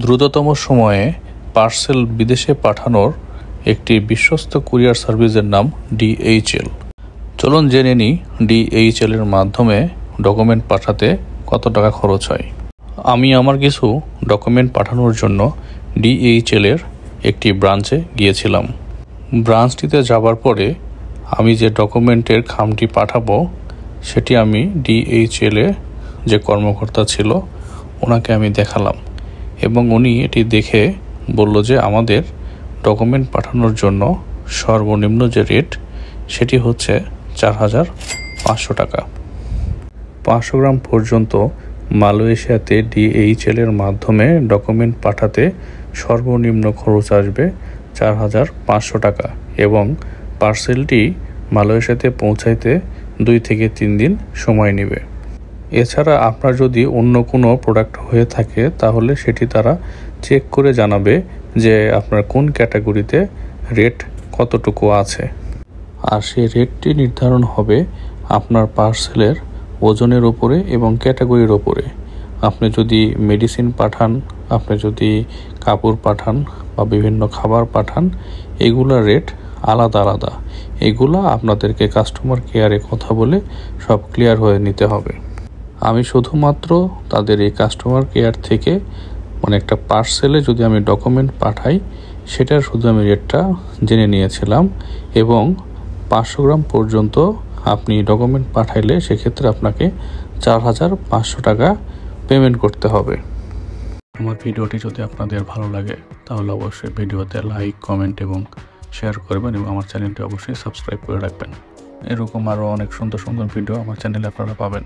দ্রুততম সময়ে পার্সেল বিদেশে পাঠানোর একটি বিশ্বস্ত কুরিয়ার সার্ভিসের নাম DHL। চলুন জেনে নিই DHL এর মাধ্যমে ডকুমেন্ট পাঠাতে কত টাকা খরচ হয়। আমি আমার কিছু ডকুমেন্ট পাঠানোর জন্য DHL এর একটি ব্রাঞ্চে গিয়েছিলাম। ব্রাঞ্চটিতে যাবার পরে আমি যে ডকুমেন্টের খামটি পাঠাবো সেটি আমি DHL এ যে কর্মকর্তা ছিল ওনাকে আমি দেখালাম এবং উনি এটি দেখে বলল যে আমাদের ডকুমেন্ট পাঠানোর জন্য সর্বনিম্ন যে রেট সেটি হচ্ছে 4,500 টাকা। 500 গ্রাম পর্যন্ত মালয়েশিয়াতে DHL এর মাধ্যমে ডকুমেন্ট পাঠাতে সর্বনিম্ন খরচ আসবে 4,500 টাকা এবং পার্সেলটি মালয়েশিয়াতে পৌঁছাইতে 2 থেকে 3 দিন সময় নেবে। এছাড়া আপনার যদি অন্য কোনো প্রোডাক্ট হয়ে থাকে তাহলে সেটি তারা চেক করে জানাবে যে আপনার কোন ক্যাটাগরিতে রেট কতটুকু আছে, আর সেই রেটটি নির্ধারণ হবে আপনার পার্সেলের ওজনের উপরে এবং ক্যাটাগরির উপরে। আপনি যদি মেডিসিন পাঠান, আপনি যদি কাপড় পাঠান বা বিভিন্ন খাবার পাঠান, এগুলোর রেট আলাদা আলাদা। এগুলা আপনাদেরকে কাস্টমার কেয়ারে কথা বলে সব ক্লিয়ার হয়ে নিতে হবে। আমি শুধুমাত্র তাদের এই কাস্টমার কেয়ার থেকে একটা পার্সেলে যদি আমি ডকুমেন্ট পাঠাই সেটার শুধু আমি রেটটা জেনে নিয়েছিলাম এবং 500 গ্রাম পর্যন্ত আপনি ডকুমেন্ট পাঠাইলে সেক্ষেত্রে আপনাকে 4,500 টাকা পেমেন্ট করতে হবে। আমার ভিডিওটি যদি আপনাদের ভালো লাগে তাহলে অবশ্যই ভিডিওতে লাইক, কমেন্ট এবং শেয়ার করবেন এবং আমার চ্যানেলটি অবশ্যই সাবস্ক্রাইব করে রাখবেন। এরকম আরও অনেক সুন্দর সুন্দর ভিডিও আমার চ্যানেলে আপনারা পাবেন।